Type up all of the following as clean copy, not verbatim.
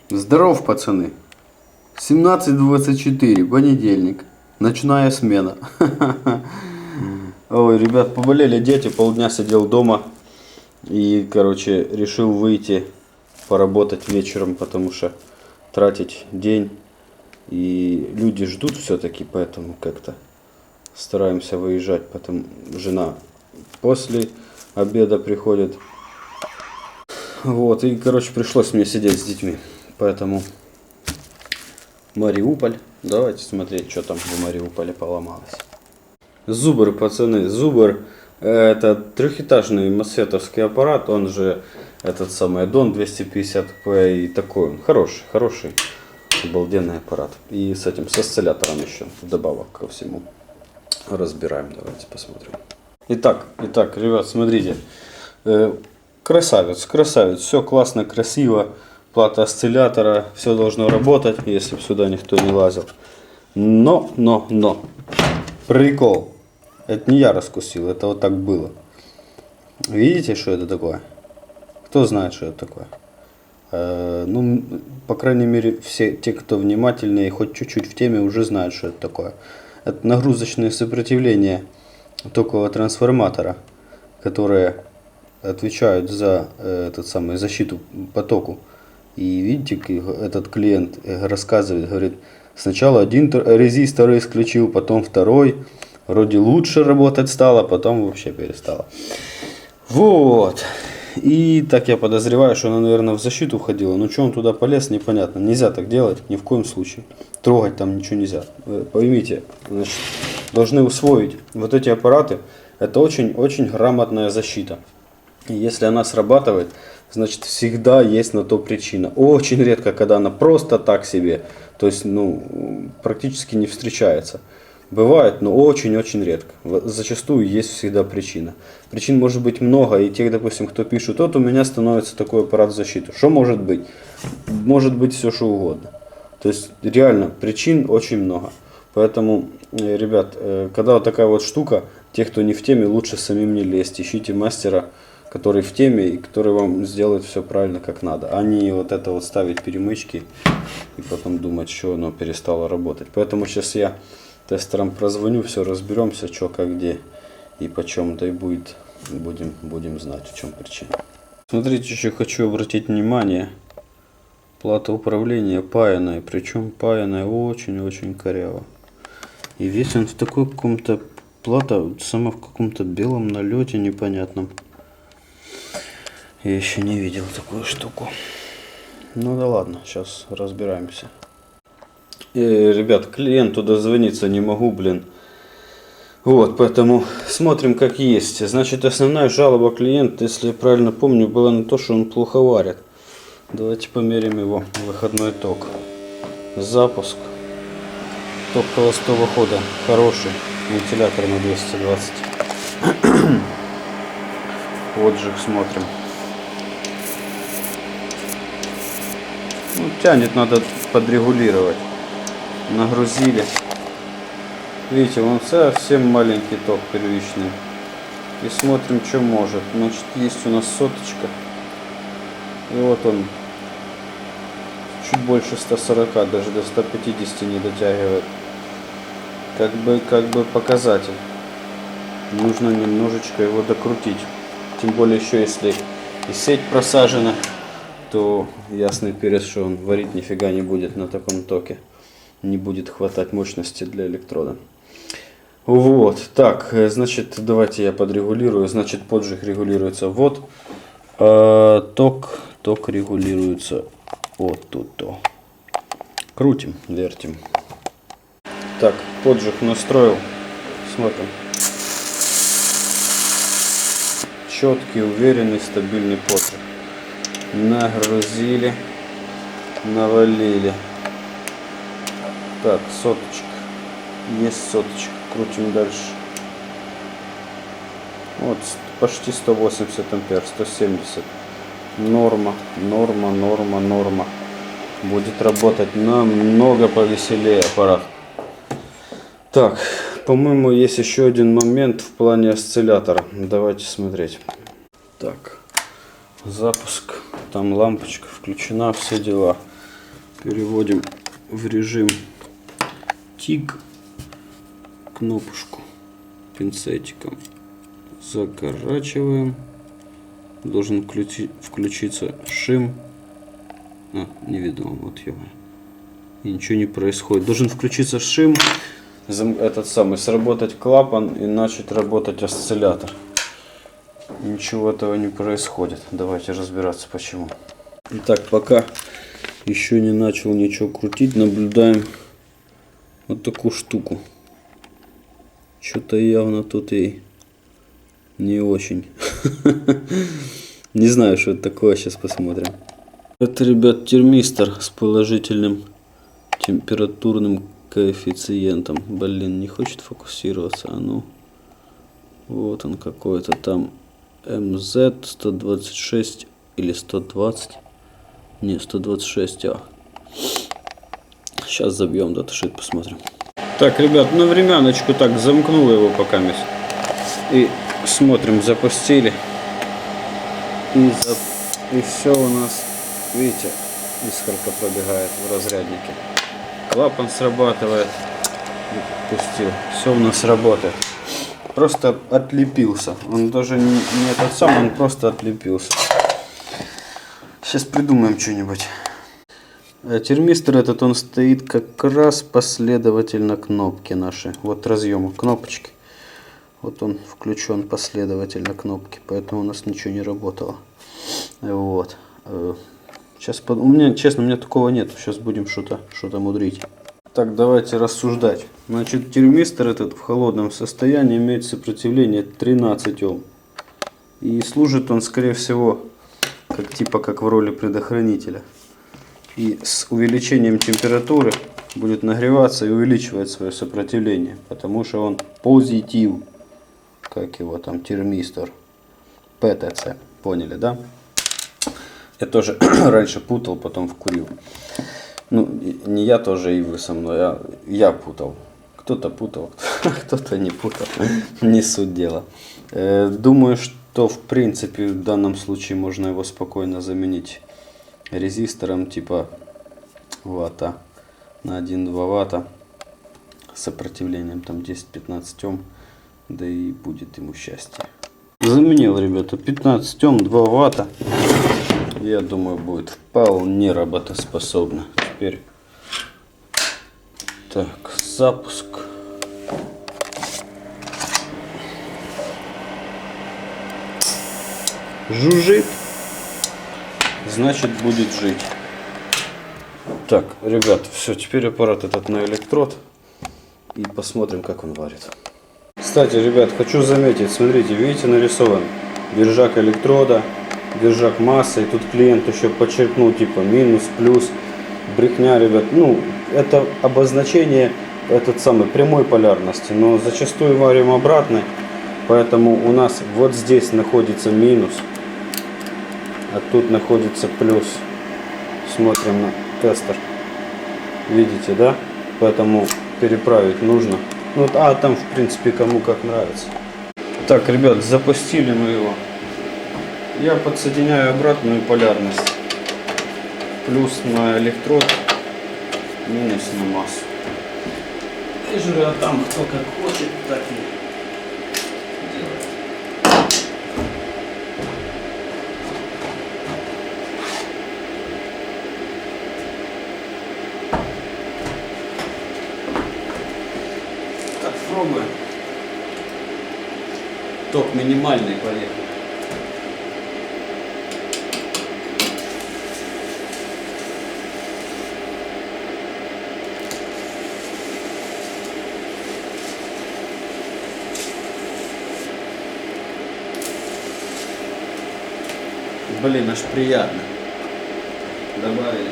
Здоров, пацаны. 17:24, понедельник. Ночная смена. Ой, ребят, поболели дети, полдня сидел дома. И, короче, решил выйти поработать вечером, потому что тратить день. И люди ждут все-таки, поэтому как-то стараемся выезжать. Потом жена после обеда приходит. Вот, и, короче, пришлось мне сидеть с детьми. Поэтому Мариуполь. Давайте смотреть, что там в Мариуполе поломалось. Зубр, пацаны. Зубр — это трехэтажный мосфетовский аппарат. Он же этот самый Дон 250P. И такой он хороший. Обалденный аппарат. И с этим, с осциллятором еще. Вдобавок ко всему. Разбираем. Давайте посмотрим. Итак, ребят, смотрите. Красавец. Все классно, красиво. Плата осциллятора. Все должно работать, если бы сюда никто не лазил. Но. Прикол. Это не я раскусил, это вот так было. Видите, что это такое? Кто знает, что это такое? Ну, по крайней мере, все те, кто внимательные и хоть чуть-чуть в теме, уже знают, что это такое. Это нагрузочное сопротивление токового трансформатора, которые отвечают за защиту потоку. И видите, этот клиент рассказывает, говорит, сначала один резистор исключил, потом второй. Вроде лучше работать стало, потом вообще перестало. Вот. И так я подозреваю, что она, наверное, в защиту входила. Но что он туда полез, непонятно. Нельзя так делать, ни в коем случае. Трогать там ничего нельзя. Поймите, значит, должны усвоить. Вот эти аппараты, это очень грамотная защита. И если она срабатывает, значит, всегда есть на то причина. Очень редко, когда она просто так себе, то есть, практически не встречается. Бывает, но очень редко. Зачастую есть всегда причина. Причин может быть много, и тех, допустим, кто пишет, вот у меня становится такой аппарат защиты. Что может быть? Может быть все, что угодно. То есть, реально, причин очень много. Поэтому, ребят, когда вот такая вот штука, те, кто не в теме, лучше самим не лезть. Ищите мастера, который в теме и который вам сделает все правильно, как надо. А не вот это вот ставить перемычки и потом думать, что оно перестало работать. Поэтому сейчас я тестерам прозвоню, все разберемся, что, как, где и почем, да и будем знать, в чем причина. Смотрите, еще хочу обратить внимание, плата управления паянная, причем паянная очень коряво. И весь он в такой каком-то, плата сама в каком-то белом налете непонятном. Я еще не видел такую штуку. Ну да ладно, сейчас разбираемся. Ребят, клиенту дозвониться не могу, блин. Вот, поэтому смотрим как есть. Значит, основная жалоба клиента, если я правильно помню, была на то, что он плохо варит. Давайте померим его выходной ток. Запуск. Ток холостого хода хороший. Вентилятор на 220. Отжиг смотрим. Тянет, надо подрегулировать. Нагрузили. Видите, он совсем маленький ток первичный. И смотрим, что может. Значит, есть у нас соточка. И вот он. Чуть больше 140, даже до 150 не дотягивает. Как бы показатель. Нужно немножечко его докрутить. Тем более еще если и сеть просажена, то ясный перец, что он варить нифига не будет на таком токе. Не будет хватать мощности для электрода. Вот, так, значит, давайте я подрегулирую. Значит, поджиг регулируется вот. Ток регулируется вот тут-то. Крутим, вертим. Так, поджиг настроил. Смотрим. Четкий, уверенный, стабильный поджиг. Нагрузили, навалили. Так, соточка. Есть соточка. Крутим дальше. Вот, почти 180 ампер, 170. Норма. Будет работать намного повеселее аппарат. Так, по-моему, есть еще один момент в плане осциллятора. Давайте смотреть. Так, запуск. Там лампочка включена, все дела. Переводим в режим тик. Кнопочку пинцетиком закорачиваем. Должен включиться шим. Невидимо, вот его. И ничего не происходит. Должен включиться шим, этот самый, сработать клапан и начать работать осциллятор. Ничего этого не происходит. Давайте разбираться почему. Итак, пока еще не начал ничего крутить, наблюдаем вот такую штуку. Что-то явно тут и не очень. Не знаю, что это такое, сейчас посмотрим. Это, ребят, термистор с положительным температурным коэффициентом. Блин, не хочет фокусироваться. А ну. Вот он какой-то там. МЗ 126 или 120. Не, 126. Сейчас забьем даташит, посмотрим. Так, ребят, на времяночку так замкнул его пока месяц. И смотрим, запустили. И все у нас, видите, искорка пробегает в разряднике. Клапан срабатывает. Пустил. Все у нас работает. Просто отлепился. Он даже не этот сам, он просто отлепился. Сейчас придумаем что-нибудь. Термистор этот, он стоит как раз последовательно кнопки наши. Вот разъемы кнопочки. Вот он включен последовательно кнопки, поэтому у нас ничего не работало. Вот. Сейчас у меня, честно, у меня такого нет. Сейчас будем что-то мудрить. Так, давайте рассуждать. Значит, термистор этот в холодном состоянии имеет сопротивление 13 Ом. И служит он, скорее всего, как в роли предохранителя. И с увеличением температуры будет нагреваться и увеличивать свое сопротивление, потому что он позитив, как его там, термистор, ПТЦ, поняли, да? Я тоже раньше путал, потом вкурил. Ну, не я тоже, и вы со мной, а я путал. Кто-то путал, кто-то не путал, не суть дела. Думаю, что в принципе в данном случае можно его спокойно заменить резистором типа ватта на 1-2 ватта с сопротивлением там 10-15 Ом, да и будет ему счастье. Заменил, ребята, 15 Ом, 2 ватта. Я думаю, будет вполне работоспособно. Теперь так, запуск. Жужжит. Значит, будет жить. Так, ребят, все, теперь аппарат этот на электрод. И посмотрим, как он варит. Кстати, ребят, хочу заметить, смотрите, видите, нарисован держак электрода, держак массы. И тут клиент еще подчеркнул, типа, минус, плюс. Брехня, ребят. Ну, это обозначение этот самой прямой полярности. Но зачастую варим обратной. Поэтому у нас вот здесь находится минус. А тут находится плюс. Смотрим на тестер. Видите, да? Поэтому переправить нужно. Ну, а там, в принципе, кому как нравится. Так, ребят, запустили мы его. Я подсоединяю обратную полярность. Плюс на электрод, минус на массу. И же, а там кто как хочет, так и делает. Так, пробуем. Ток минимальный, поехали. Блин, аж приятно. Добавили.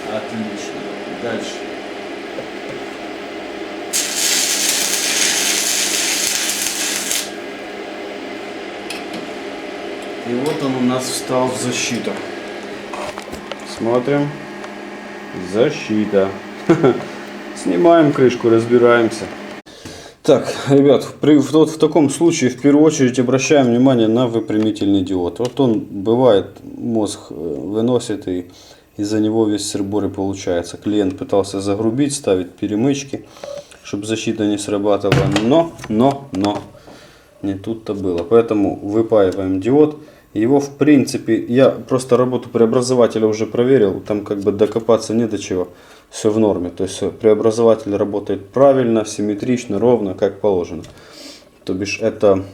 Отлично. Дальше. И вот он у нас встал в защиту. Смотрим. Защита. Снимаем крышку, разбираемся. Так, ребят, в таком случае в первую очередь обращаем внимание на выпрямительный диод. Вот он бывает, мозг выносит и из-за него весь сыр-бор и получается. Клиент пытался загрубить, ставить перемычки, чтобы защита не срабатывала, но не тут-то было. Поэтому выпаиваем диод. Его в принципе, я просто работу преобразователя уже проверил, там как бы докопаться не до чего. Все в норме, то есть преобразователь работает правильно, симметрично, ровно, как положено. То бишь это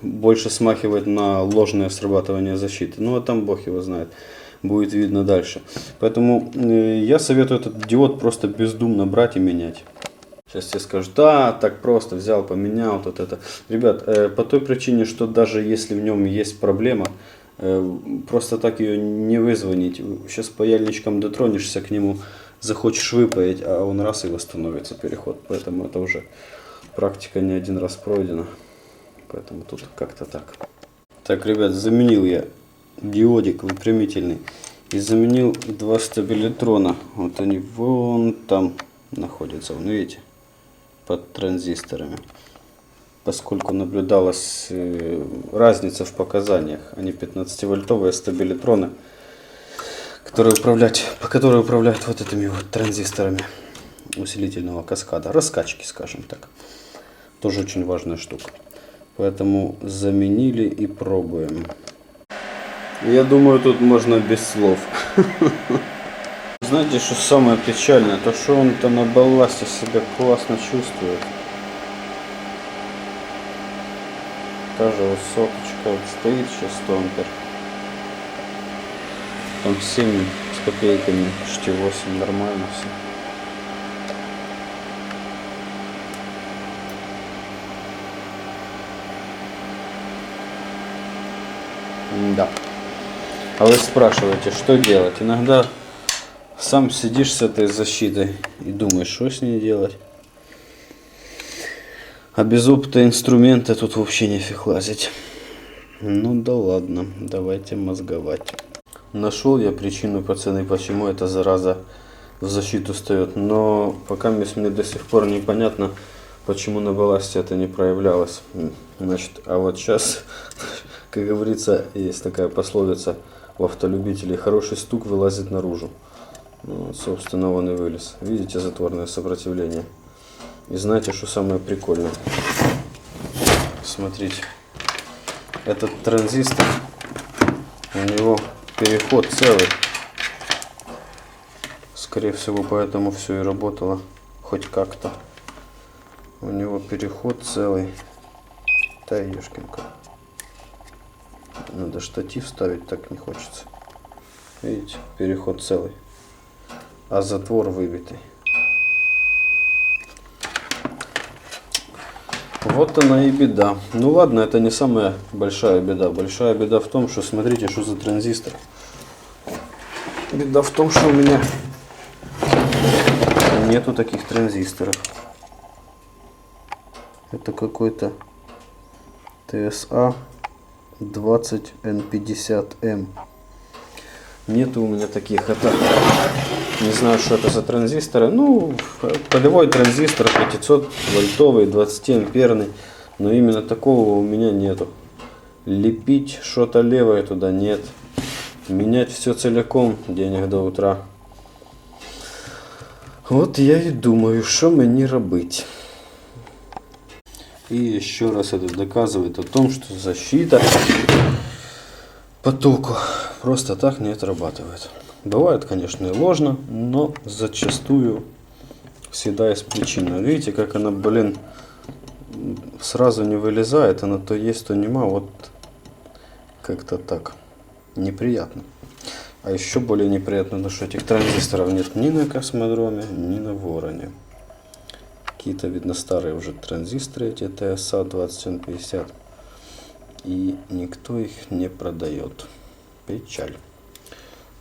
больше смахивает на ложное срабатывание защиты. Ну а там бог его знает, будет видно дальше. Поэтому я советую этот диод просто бездумно брать и менять. Сейчас тебе скажут, да, так просто взял, поменял, вот это. Ребят, по той причине, что даже если в нем есть проблема, просто так ее не вызвонить. Сейчас паяльничком дотронешься к нему, захочешь выпаять, а он раз и восстановится переход. Поэтому это уже практика не один раз пройдена. Поэтому тут как-то так. Так, ребят, заменил я диодик выпрямительный. И заменил два стабилитрона. Вот они вон там находятся. Вон, видите? Под транзисторами. Поскольку наблюдалась разница в показаниях. Они 15-вольтовые стабилитроны, которые управляют вот этими вот транзисторами усилительного каскада. Раскачки, скажем так. Тоже очень важная штука. Поэтому заменили и пробуем. Я думаю, тут можно без слов. Знаете, что самое печальное? То, что он-то на балласте себя классно чувствует. Та же высоточка вот стоит сейчас 100 ампер. Там 7 с копейками, почти 8, нормально все. Да. А вы спрашиваете, что делать? Иногда сам сидишь с этой защитой и думаешь, что с ней делать. А без опыта инструмента тут вообще нефиг лазить. Ну да ладно, давайте мозговать. Нашел я причину, пацаны, почему эта зараза в защиту встает. Но пока мне до сих пор непонятно, почему на балласте это не проявлялось. Значит, а вот сейчас, как говорится, есть такая пословица в автолюбителей: хороший стук вылазит наружу. Вот, собственно, он и вылез. Видите затворное сопротивление? И знаете, что самое прикольное? Смотрите. Этот транзистор, у него переход целый. Скорее всего, поэтому все и работало хоть как-то. У него переход целый. Да, ешкинка. Надо штатив ставить, так не хочется. Видите, переход целый. А затвор выбитый. Вот она и беда. Ну ладно, это не самая большая беда. Большая беда в том, что смотрите, что за транзистор. Беда в том, что у меня нету таких транзисторов. Это какой-то TSA 20N50M. Нету у меня таких. Это не знаю, что это за транзисторы. Ну, полевой транзистор 500 вольтовый, 20 амперный. Но именно такого у меня нету. Лепить что-то левое туда нет. Менять все целиком, денег до утра. Вот я и думаю, что мне робить. И еще раз это доказывает о том, что защита по току просто так не отрабатывает. Бывает, конечно, и ложно, но зачастую всегда есть причина. Видите, как она, блин, сразу не вылезает, она то есть, то нема. Вот как-то так. Неприятно. А еще более неприятно, что этих транзисторов нет ни на космодроме, ни на Вороне. Какие-то, видно, старые уже транзисторы, эти TSA 20N50. И никто их не продает. Печаль.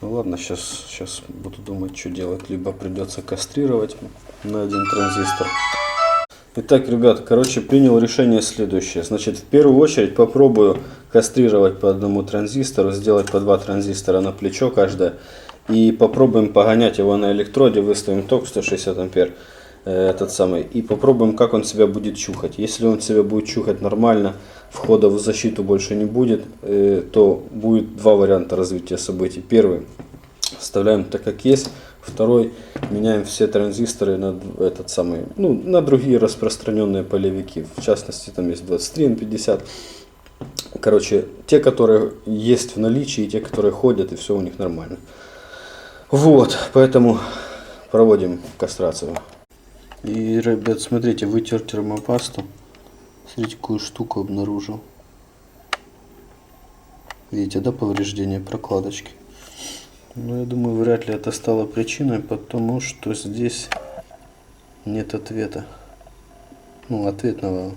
Ну ладно, сейчас буду думать, что делать. Либо придется кастрировать на один транзистор. Итак, ребят, короче, принял решение следующее. Значит, в первую очередь попробую кастрировать по одному транзистору, сделать по 2 транзистора на плечо каждое. И попробуем погонять его на электроде, выставим ток 160 ампер. этот самый, и попробуем, как он себя будет чухать. Если он себя будет чухать нормально, входа в защиту больше не будет, то будет два варианта развития событий. Первый оставляем так, как есть. Второй, меняем все транзисторы на этот самый, ну, на другие распространенные полевики. В частности, там есть 23 на 50. Короче, те, которые есть в наличии, и те, которые ходят, и все у них нормально. Вот, поэтому проводим кастрацию. И, ребят, смотрите, вытер термопасту. Смотрите, какую штуку обнаружил. Видите, да, повреждение прокладочки? Но я думаю, вряд ли это стало причиной, потому что здесь нет ответа. Ну, ответного.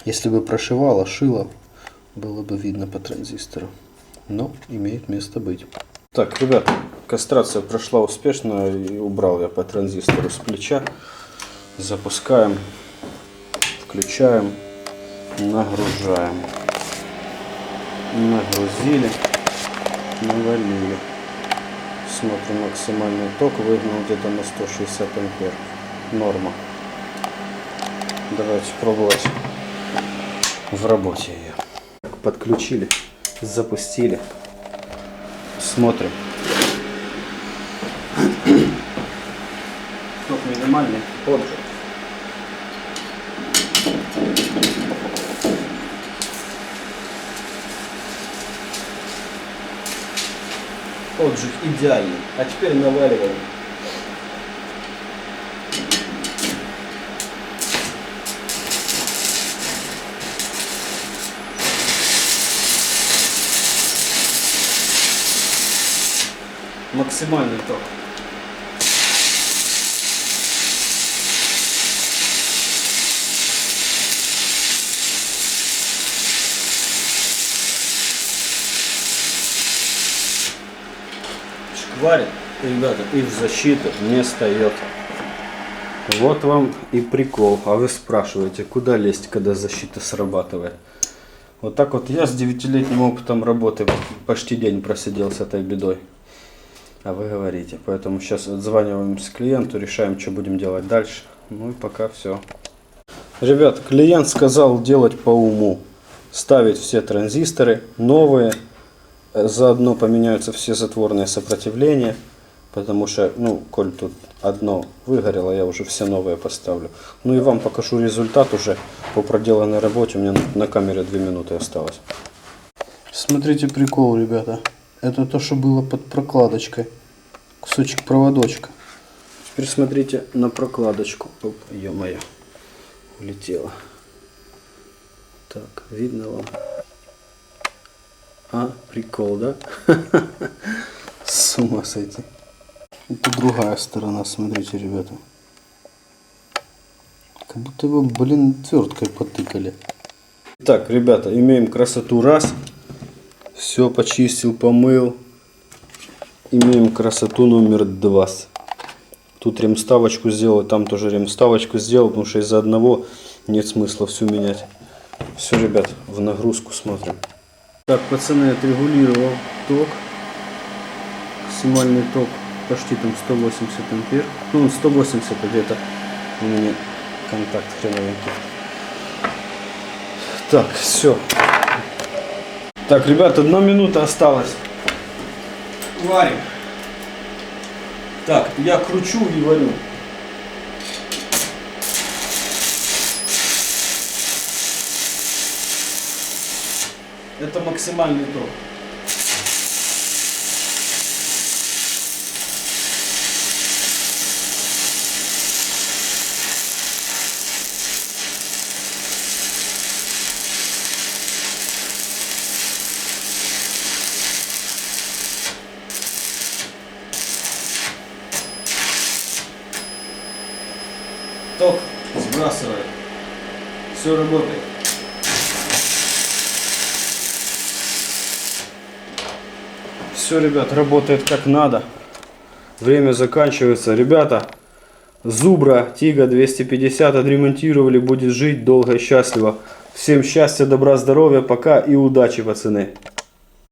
Если бы прошивало, шило, было бы видно по транзистору. Но имеет место быть. Так, ребят, кастрация прошла успешно, и убрал я по транзистору с плеча. Запускаем, включаем, нагружаем. Нагрузили, навалили. Смотрим максимальный ток, выгнал где-то на 160 ампер. Норма. Давайте пробовать в работе ее. Подключили, запустили. Смотрим. Ток минимальный, отжиг. Отжиг идеальный. А теперь наваливаем. Максимальный ток. Шкварит, ребята, и в защиту не встает. Вот вам и прикол. А вы спрашиваете, куда лезть, когда защита срабатывает? Вот так вот я с 9-летним опытом работы почти день просидел с этой бедой. А вы говорите. Поэтому сейчас отзваниваемся клиенту, решаем, что будем делать дальше. Ну и пока все. Ребят, клиент сказал делать по уму. Ставить все транзисторы новые. Заодно поменяются все затворные сопротивления. Потому что, ну, коль тут одно выгорело, я уже все новые поставлю. Ну и вам покажу результат уже по проделанной работе. У меня на камере 2 минуты осталось. Смотрите прикол, ребята. Это то, что было под прокладочкой. Кусочек проводочка. Теперь смотрите на прокладочку. Оп, ё-моё. Улетело. Так, видно вам? А, прикол, да? С ума сойти. Это другая сторона, смотрите, ребята. Как будто его, блин, твердкой потыкали. Так, ребята, имеем красоту раз. Все почистил, помыл. Имеем красоту номер 2. Тут ремставочку сделал, там тоже ремставочку сделал, потому что из-за одного нет смысла всю менять. Все, ребят, в нагрузку смотрим. Так, пацаны, отрегулировал ток. Максимальный ток почти там 180 ампер. Ну, 180 где-то у меня контакт хреновенький. Так, все. Так, ребята, 1 минута осталась. Варим. Так, я кручу и варю. Это максимальный ток. Ток сбрасывает. Все работает. Все, ребят, работает как надо. Время заканчивается. Ребята, Зубра Тига 250 отремонтировали. Будет жить долго и счастливо. Всем счастья, добра, здоровья. Пока и удачи, пацаны.